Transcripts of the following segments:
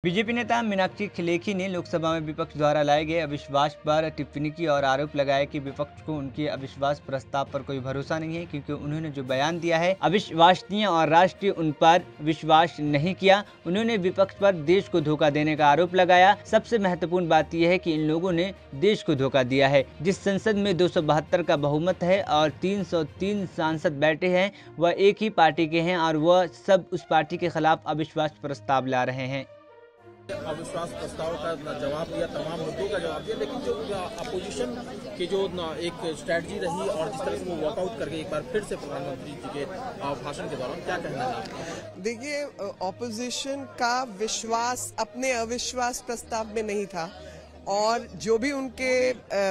BJP नेता मीनाक्षी लेखी ने लोकसभा में विपक्ष द्वारा लाए गए अविश्वास पर टिप्पणी की और आरोप लगाया कि विपक्ष को उनके अविश्वास प्रस्ताव पर कोई भरोसा नहीं है, क्योंकि उन्होंने जो बयान दिया है अविश्वसनीय और राष्ट्र उन पर विश्वास नहीं किया। उन्होंने विपक्ष पर देश को धोखा देने का आरोप लगाया। सबसे महत्वपूर्ण बात यह है कि इन लोगों ने देश को धोखा दिया है। जिस संसद में 272 का बहुमत है और 303 सांसद बैठे हैं वह एक ही पार्टी के हैं और वह सब उस पार्टी के खिलाफ अविश्वास प्रस्ताव ला रहे हैं। अविश्वास प्रस्ताव का जवाब दिया, तमाम मुद्दों का जवाब दिया, लेकिन जो अपोजिशन की जो एक स्ट्रेटजी रही और जिस तरह से वो वॉकआउट करके एक बार फिर से प्रधानमंत्री जी के भाषण के दौरान, क्या कहना है? देखिए, ऑपोजिशन का विश्वास अपने अविश्वास प्रस्ताव में नहीं था और जो भी उनके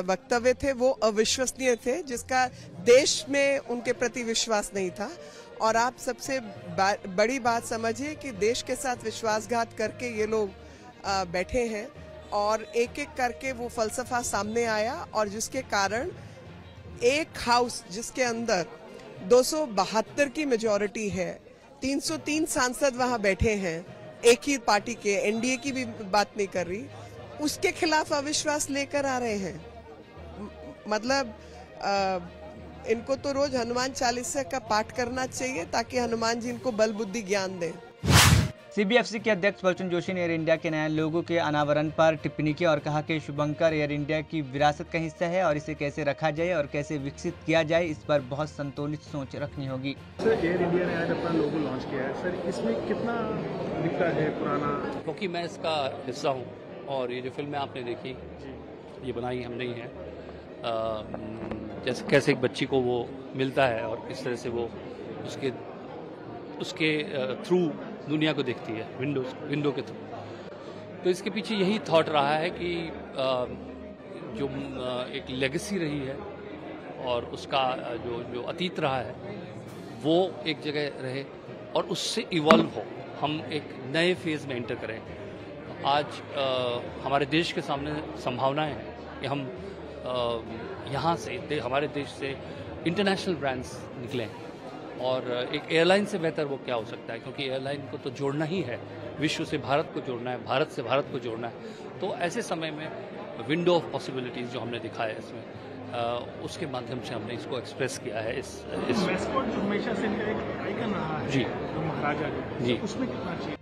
वक्तव्य थे वो अविश्वसनीय थे, जिसका देश में उनके प्रति विश्वास नहीं था। और आप सबसे बड़ी बात समझिए कि देश के साथ विश्वासघात करके ये लोग बैठे हैं और एक एक करके वो फलसफा सामने आया और जिसके कारण एक हाउस जिसके अंदर 272 की मेजॉरिटी है, 303 सांसद वहां बैठे हैं एक ही पार्टी के, एनडीए की भी बात नहीं कर रही, उसके खिलाफ अविश्वास लेकर आ रहे हैं। मतलब इनको तो रोज हनुमान चालीसा का पाठ करना चाहिए ताकि हनुमान जी इनको बल बुद्धि ज्ञान दें। सीबीएफसी के अध्यक्ष बलचंद्र जोशी ने एयर इंडिया के नए लोगो के अनावरण पर टिप्पणी की और कहा कि शुभंकर एयर इंडिया की विरासत का हिस्सा है और इसे कैसे रखा जाए और कैसे विकसित किया जाए इस पर बहुत संतुलित सोच रखनी होगी। सर, एयर इंडिया ने आज अपना लोगो लॉन्च किया है। सर, इसमें कितना दिखता है पुराना? क्योंकि मैं इसका हिस्सा हूँ और ये जो फिल्में आपने देखी ये बनाई हमने ही है। जैसे कैसे एक बच्ची को वो मिलता है और किस तरह से वो उसके थ्रू दुनिया को देखती है, विंडो के थ्रू। तो इसके पीछे यही थॉट रहा है कि जो एक लेगेसी रही है और उसका जो अतीत रहा है वो एक जगह रहे और उससे इवॉल्व हो, हम एक नए फेज में एंटर करें। आज हमारे देश के सामने संभावनाएं हैं कि हम यहाँ से हमारे देश से इंटरनेशनल ब्रांड्स निकलें और एक एयरलाइन से बेहतर वो क्या हो सकता है, क्योंकि एयरलाइन को तो जोड़ना ही है, विश्व से भारत को जोड़ना है, भारत से भारत को जोड़ना है। तो ऐसे समय में विंडो ऑफ पॉसिबिलिटीज़ जो हमने दिखाया है इसमें, उसके माध्यम से हमने इसको एक्सप्रेस किया है। इस मैस्कॉट जो हमेशा से एक आइकन रहा है जी, तो महाराजा जी, तो उसमें कितना चाहिए?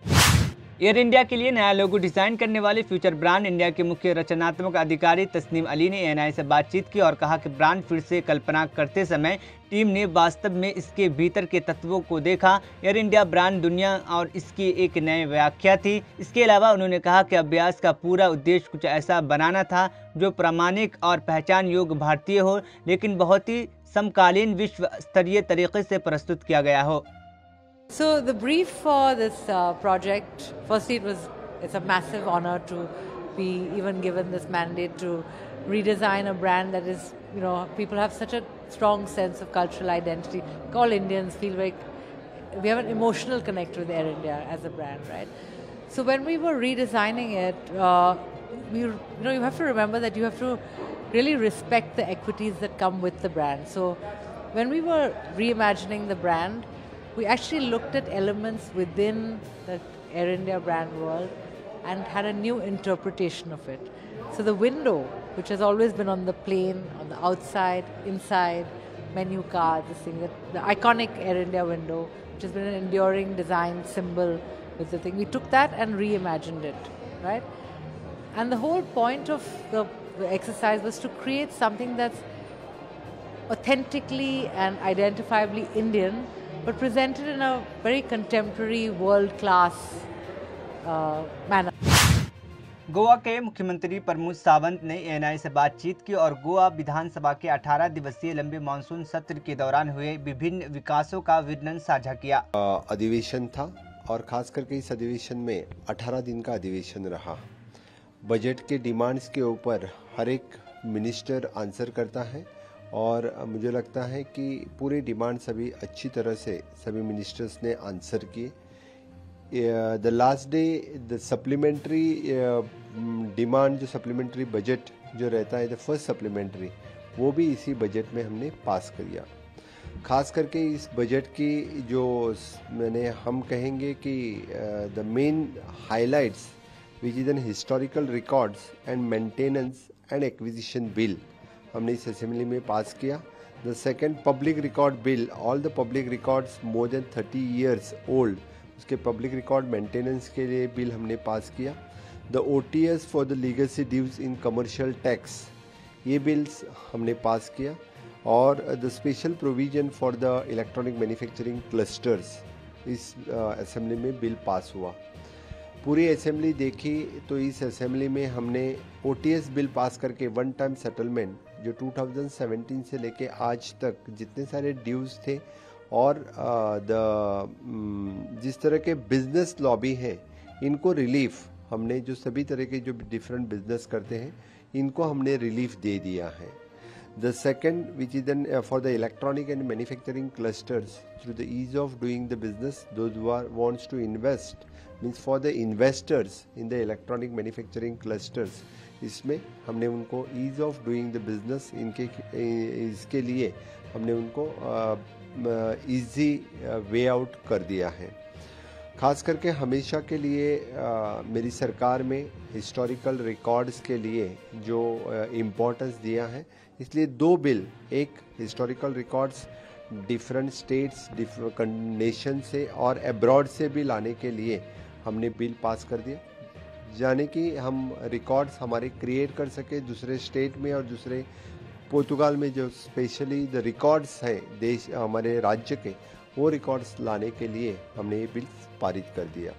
एयर इंडिया के लिए नया लोगो डिजाइन करने वाले फ्यूचर ब्रांड इंडिया के मुख्य रचनात्मक अधिकारी तस्नीम अली ने एएनआई से बातचीत की और कहा कि ब्रांड फिर से कल्पना करते समय टीम ने वास्तव में इसके भीतर के तत्वों को देखा। एयर इंडिया ब्रांड दुनिया और इसकी एक नई व्याख्या थी। इसके अलावा उन्होंने कहा कि अभ्यास का पूरा उद्देश्य कुछ ऐसा बनाना था जो प्रामाणिक और पहचान योग्य भारतीय हो, लेकिन बहुत ही समकालीन विश्व स्तरीय तरीके से प्रस्तुत किया गया हो। So the brief for this project, firstly it's a massive honor to be even given this mandate to redesign a brand that is, people have such a strong sense of cultural identity. All Indians feel like we have an emotional connect with Air India as a brand, right? So when we were redesigning it, you have to remember that you have to really respect the equities that come with the brand. So when we were reimagining the brand, we actually looked at elements within the Air India brand world and had a new interpretation of it. So the window, which has always been on the plane, on the outside, inside, menu cards, the iconic Air India window, which has been an enduring design symbol with the thing, we took that and reimagined it, right? And the whole point of the exercise was to create something that's authentically and identifiably Indian, but presented in a very contemporary, world-class manner. Goa के मुख्यमंत्री प्रमोद सावंत ने ANI से बातचीत की और गोवा विधानसभा के 18 दिवसीय लंबे मानसून सत्र के दौरान हुए विभिन्न विकासों का वर्णन साझा किया। अधिवेशन था और खास करके इस अधिवेशन में 18 दिन का अधिवेशन रहा। बजट के डिमांड्स के ऊपर हर एक मिनिस्टर आंसर करता है और मुझे लगता है कि पूरे डिमांड सभी अच्छी तरह से सभी मिनिस्टर्स ने आंसर किए। The last day the supplementary demand, जो सप्लीमेंट्री बजट जो रहता है, द फर्स्ट सप्लीमेंट्री, वो भी इसी बजट में हमने पास किया। खास करके इस बजट की जो हम कहेंगे कि the main highlights which is an historical records and maintenance and acquisition bill हमने इस असेंबली में पास किया। The second public record bill, all the public records more than 30 years old, उसके पब्लिक रिकॉर्ड मेंटेनेंस के लिए bill हमने pass किया। The OTS for the legacy dues in commercial tax, ये बिल्स हमने पास किया। और the special provision for the electronic manufacturing clusters, इस असेंबली में बिल पास हुआ। पूरी असेंबली देखी तो इस असेंबली में हमने OTS बिल पास करके वन टाइम सेटलमेंट जो 2017 से लेके आज तक जितने सारे ड्यूज थे और जिस तरह के बिजनेस लॉबी हैं इनको रिलीफ हमने, जो सभी तरह के जो डिफरेंट बिजनेस करते हैं इनको हमने रिलीफ दे दिया है। The second, which is then for the electronic and manufacturing clusters, through the ease of doing the business, those who wants to invest, means for the investors in the electronic manufacturing clusters, इसमें हमने उनको ease of doing the business इसके लिए हमने उनको easy way out कर दिया है। खास करके हमेशा के लिए मेरी सरकार में हिस्टोरिकल रिकॉर्ड्स के लिए जो इम्पोर्टेंस दिया है, इसलिए दो बिल, एक historical records different states nation से और अब्रॉड से भी लाने के लिए हमने बिल पास कर दिया, यानी कि हम रिकॉर्ड्स हमारे क्रिएट कर सके दूसरे स्टेट में और दूसरे पुर्तगाल में जो स्पेशली द रिकॉर्ड्स हैं देश हमारे राज्य के, वो रिकॉर्ड्स लाने के लिए हमने ये बिल पारित कर दिया।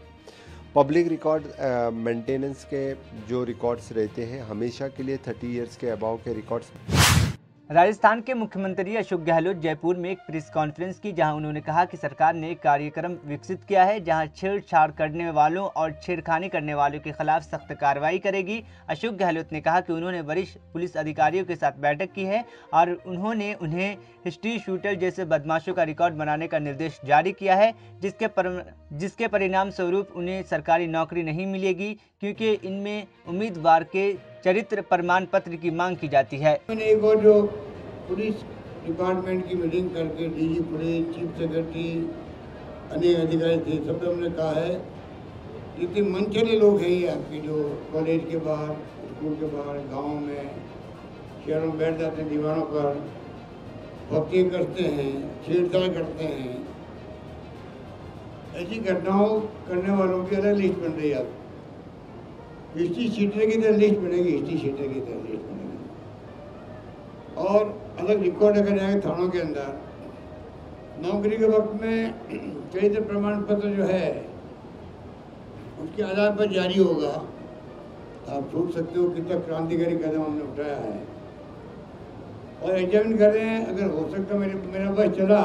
पब्लिक रिकॉर्ड मेंटेनेंस के जो रिकॉर्ड्स रहते हैं हमेशा के लिए 30 इयर्स के अबाव के रिकॉर्ड्स। राजस्थान के मुख्यमंत्री अशोक गहलोत जयपुर में एक प्रेस कॉन्फ्रेंस की, जहां उन्होंने कहा कि सरकार ने एक कार्यक्रम विकसित किया है जहां छेड़छाड़ करने वालों और छेड़खानी करने वालों के खिलाफ सख्त कार्रवाई करेगी। अशोक गहलोत ने कहा कि उन्होंने वरिष्ठ पुलिस अधिकारियों के साथ बैठक की है और उन्होंने उन्हें हिस्ट्री शूटर जैसे बदमाशों का रिकॉर्ड बनाने का निर्देश जारी किया है, जिसके परिणाम स्वरूप उन्हें सरकारी नौकरी नहीं मिलेगी, क्योंकि इनमें उम्मीदवार के चरित्र प्रमाण पत्र की मांग की जाती है। मैंने एक और जो पुलिस डिपार्टमेंट की मीटिंग करके DG पुलिस, चीफ सेक्रेटरी, अनेक अधिकारी थे, सब हमने कहा है इतने मनचले लोग हैं ये आपके जो कॉलेज के बाहर, स्कूल के बाहर, गाँव में, शहरों में बैठ जाते हैं दीवारों पर, भक्ति करते हैं, छेड़छाड़ करते हैं। ऐसी घटनाओं करने वालों की अलग लिस्ट बन रही है। आप हिस्ट्री शीटर की तरह लिस्ट बनेगी, हिस्ट्री शीटर की तरह लिस्ट बनेगी और अलग रिकॉर्ड अगर जाएंगे थानों के अंदर। नौकरी के वक्त में चरित्र प्रमाण पत्र जो है उसके आधार पर जारी होगा। आप सोच सकते हो कितना क्रांतिकारी कदम हमने उठाया है और एग्जामिन कर रहे हैं। अगर हो सकता मेरा बस चला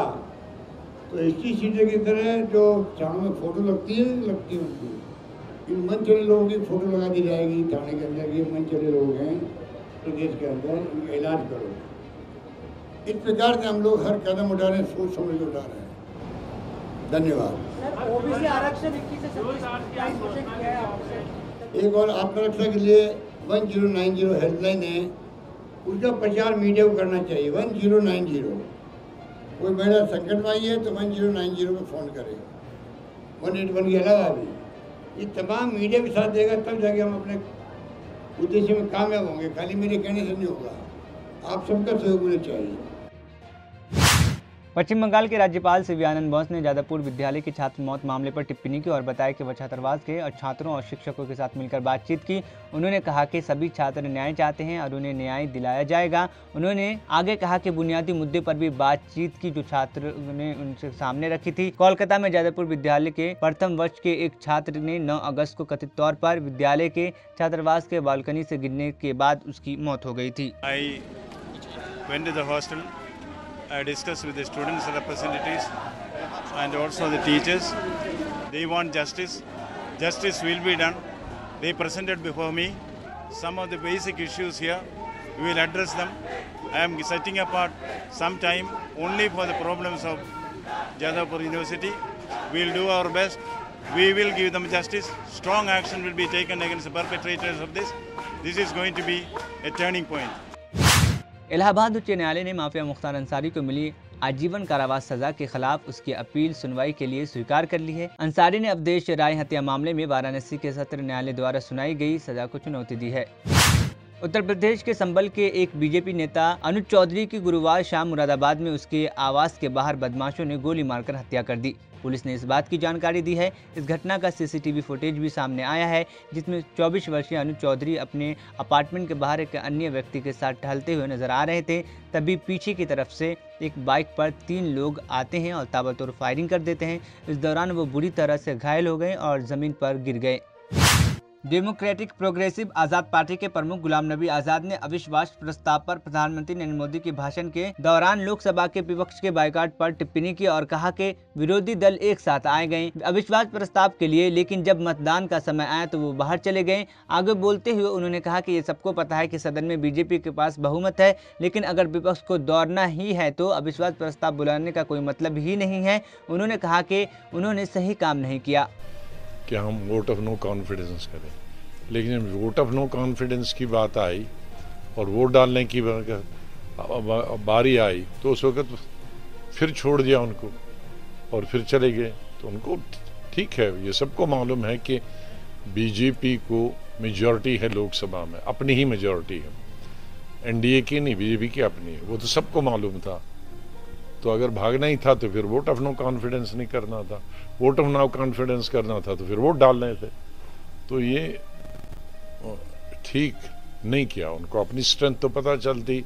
तो हिस्ट्री शीटर की तरह जो थानों में फोटो लगती है उनकी, इन मनचले लोगों की फोटो लगा दी जाएगी थाने के अंदर। ये मनचले लोग हैं प्रदेश के अंदर, इनका इलाज करो। इस प्रकार से हम लोग हर कदम उठा रहे हैं, सोच समझ के उठा रहे हैं। धन्यवाद। ओबीसी आरक्षण 21 से 27% किया है। एक और आत्मरक्षा के लिए 1090 हेल्पलाइन है, उसका प्रचार मीडिया को करना चाहिए। 1090, कोई महिला संकट में आई है तो 1090 में फ़ोन करे, 181 के अलावा भी ये तमाम मीडिया के साथ देगा, तब जाके हम अपने उद्देश्य में कामयाब होंगे। खाली मेरे कहने से नहीं होगा, आप सबका सहयोग होना चाहिए। पश्चिम बंगाल के राज्यपाल सीवी आनंद बोस ने जादवपुर विद्यालय की छात्र मौत मामले पर टिप्पणी की और बताया कि वह छात्रावास के और छात्रों और शिक्षकों के साथ मिलकर बातचीत की। उन्होंने कहा कि सभी छात्र न्याय चाहते हैं और उन्हें न्याय दिलाया जाएगा। उन्होंने आगे कहा कि बुनियादी मुद्दे पर भी बातचीत की जो छात्र ने उनसे सामने रखी थी। कोलकाता में जादवपुर विद्यालय के प्रथम वर्ष के एक छात्र ने 9 अगस्त को कथित तौर पर विद्यालय के छात्रावास के बालकनी से गिरने के बाद उसकी मौत हो गई थी। I discussed with the students' representatives and also the teachers. They want justice. Justice will be done. They presented before me some of the basic issues here. We will address them. I am setting apart some time only for the problems of Jadavpur University. We will do our best. We will give them justice. Strong action will be taken against the perpetrators of this. This is going to be a turning point. Allahabad उच्च न्यायालय ने mafia Mukhtar Ansari को मिली आजीवन कारावास सजा के खिलाफ उसकी अपील सुनवाई के लिए स्वीकार कर ली है। अंसारी ने अवधेश राय हत्या मामले में वाराणसी के सत्र न्यायालय द्वारा सुनाई गई सजा को चुनौती दी है। उत्तर प्रदेश के संभल के एक बीजेपी नेता अनुज चौधरी की गुरुवार शाम मुरादाबाद में उसके आवास के बाहर बदमाशों ने गोली मारकर हत्या कर दी। पुलिस ने इस बात की जानकारी दी है। इस घटना का सीसीटीवी फुटेज भी सामने आया है, जिसमें 24 वर्षीय अनुज चौधरी अपने अपार्टमेंट के बाहर एक अन्य व्यक्ति के साथ टहलते हुए नजर आ रहे थे। तभी पीछे की तरफ से एक बाइक पर 3 लोग आते हैं और ताबड़तोड़ फायरिंग कर देते हैं। इस दौरान वो बुरी तरह से घायल हो गए और जमीन पर गिर गए। डेमोक्रेटिक प्रोग्रेसिव आजाद पार्टी के प्रमुख गुलाम नबी आजाद ने अविश्वास प्रस्ताव पर प्रधानमंत्री नरेंद्र मोदी के भाषण के दौरान लोकसभा के विपक्ष के बायकॉट पर टिप्पणी की और कहा कि विरोधी दल एक साथ आए गए अविश्वास प्रस्ताव के लिए, लेकिन जब मतदान का समय आया तो वो बाहर चले गए। आगे बोलते हुए उन्होंने कहा कि ये सबको पता है कि सदन में बीजेपी के पास बहुमत है, लेकिन अगर विपक्ष को दौड़ना ही है तो अविश्वास प्रस्ताव बुलाने का कोई मतलब ही नहीं है। उन्होंने कहा कि उन्होंने सही काम नहीं किया कि हम वोट ऑफ नो कॉन्फिडेंस करें, लेकिन जब वोट ऑफ नो कॉन्फिडेंस की बात आई और वोट डालने की बारी आई तो उस वक्त फिर छोड़ दिया उनको और फिर चले गए। तो उनको ठीक है, ये सबको मालूम है कि बीजेपी को मेजॉरिटी है लोकसभा में, अपनी ही मेजॉरिटी है, एनडीए की नहीं, बीजेपी की अपनी है, वो तो सबको मालूम था। तो अगर भागना ही था तो फिर वोट ऑफ नो कॉन्फिडेंस नहीं करना था, वोट ऑफ नो कॉन्फिडेंस करना था तो फिर वोट डालने थे। तो ये ठीक नहीं किया, उनको अपनी स्ट्रेंथ तो पता चलती।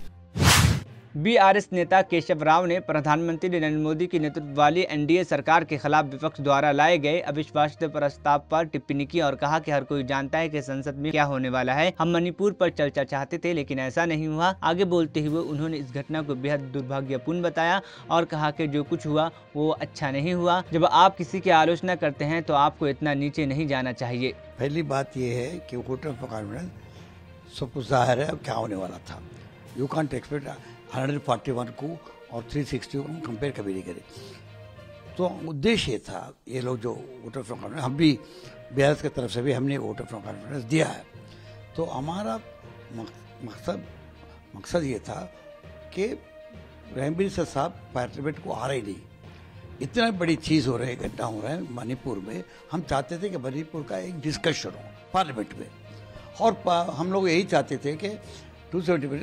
बीआरएस नेता केशव राव ने प्रधानमंत्री नरेंद्र मोदी की नेतृत्व वाली एनडीए सरकार के खिलाफ विपक्ष द्वारा लाए गए अविश्वास प्रस्ताव पर टिप्पणी की और कहा कि हर कोई जानता है कि संसद में क्या होने वाला है। हम मणिपुर पर चर्चा चाहते थे, लेकिन ऐसा नहीं हुआ। आगे बोलते हुए उन्होंने इस घटना को बेहद दुर्भाग्यपूर्ण बताया और कहा कि जो कुछ हुआ वो अच्छा नहीं हुआ। जब आप किसी की आलोचना करते हैं तो आपको इतना नीचे नहीं जाना चाहिए। पहली बात यह है कि वोट ऑफ कॉन्फिडेंस सब कुछ जाहिर है क्या होने वाला था। यू कांट एक्सपेक्ट 141 को और 360 को कंपेयर कभी नहीं करे। तो उद्देश्य था ये लोग जो वोट ऑफ कॉन्फिडेंस, हम भी बीआरएस की तरफ से भी हमने वोट ऑफ कॉन्फिडेंस दिया है। तो हमारा मकसद ये था कि रणबीर साहब पार्लियामेंट को आ रहे नहीं, इतना बड़ी चीज़ हो रही है, घटना हो रहा है मणिपुर में। हम चाहते थे कि मणिपुर का एक डिस्कशन हो पार्लियामेंट में और हम लोग यही चाहते थे कि 270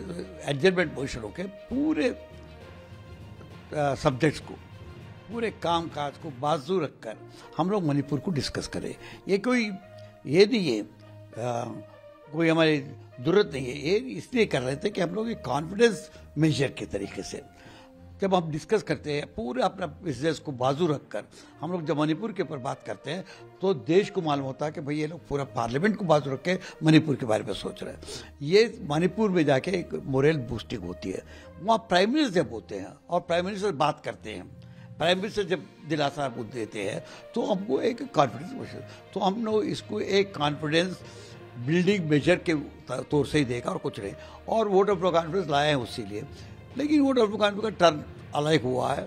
एडजस्टमेंट मोशन होकर पूरे सब्जेक्ट्स को, पूरे काम काज को बाजू रखकर हम लोग मणिपुर को डिस्कस करें। ये नहीं है कोई हमारी जरूरत नहीं है, ये इसलिए कर रहे थे कि हम लोग एक कॉन्फिडेंस मेजर के तरीके से जब हम डिस्कस करते हैं पूरे अपना बिजनेस को बाजू रखकर, हम लोग जब मणिपुर के ऊपर बात करते हैं तो देश को मालूम होता है कि भाई ये लोग पूरा पार्लियामेंट को बाजू रख के मणिपुर के बारे में सोच रहे हैं। ये मणिपुर में जाके एक मोरल बूस्टिंग होती है। वहाँ प्राइम मिनिस्टर जब होते हैं और प्राइम मिनिस्टर बात करते हैं, प्राइम मिनिस्टर जब दिलासा देते हैं तो हमको एक कॉन्फिडेंस, तो हम लोग इसको एक कॉन्फिडेंस बिल्डिंग मेजर के तौर से ही देखा और कुछ नहीं। और वोट ऑफ नो कॉन्फिडेंस लाए हैं उसी लिए, लेकिन वोट ऑफ नो कॉन्फिडेंस का टर्न अलग हुआ है।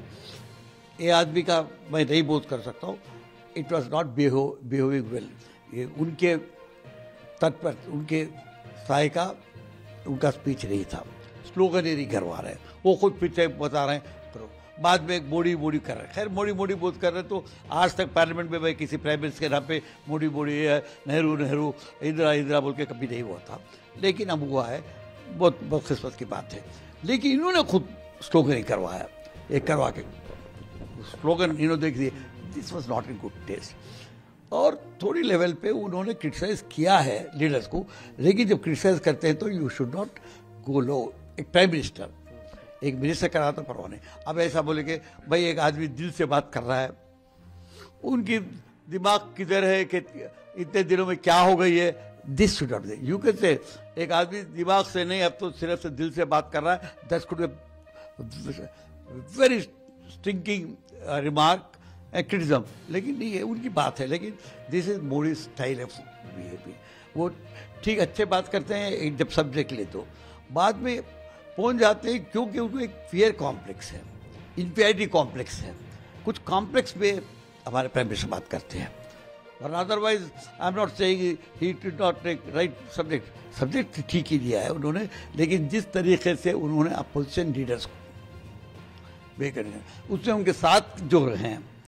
ये आदमी का मैं नहीं बोध कर सकता हूँ, it was not behaving well. ये उनके तट पर उनके साय का उनका स्पीच नहीं था, स्लोगन ही नहीं करवा रहे, वो खुद पीछे बता रहे हैं करो, बाद में एक मोदी कर रहे हैं। खैर मोदी बोध कर रहे हैं, तो आज तक पार्लियामेंट में भाई किसी प्राइम मिनिस्टर के नाम पे मोदी है, नेहरू इंदिरा बोल के कभी नहीं हुआ था, लेकिन अब हुआ है। बहुत किस्मत की बात है। लेकिन इन्होंने खुद स्लोगन ही करवाया, एक करवा के स्लोगन इन्होंने देख दिए, this was not in good taste. और थोड़ी लेवल पे उन्होंने क्रिटिसाइज किया है लीडर्स को, लेकिन जब क्रिटिसाइज करते हैं तो यू शुड नॉट गो लो। एक प्राइम मिनिस्टर, एक मिनिस्टर करा तो परवाह नहीं। अब ऐसा बोले कि भाई एक आदमी दिल से बात कर रहा है, उनकी दिमाग किधर है कि इतने दिनों में क्या हो गई है, this should not. You can say एक आदमी दिमाग से नहीं, अब तो सिर्फ से दिल से बात कर रहा है, that could be very stinking remark and criticism, लेकिन नहीं है उनकी बात है। लेकिन this is Modi style of behaviour. वो ठीक अच्छे बात करते हैं जब सब्जेक्ट ले, तो बाद में पहुंच जाते हैं क्योंकि उनको एक फियर कॉम्प्लेक्स है, इंफीरियरिटी कॉम्प्लेक्स है, कुछ कॉम्प्लेक्स में हमारे प्राइम मिनिस्टर बात करते हैं। और otherwise I am not saying he did not take right subject ठीक ही दिया है उन्होंने, लेकिन जिस तरीके से उन्होंने अपोजिशन लीडर्स को वे करेंगे। उसमें उनके साथ जो हैं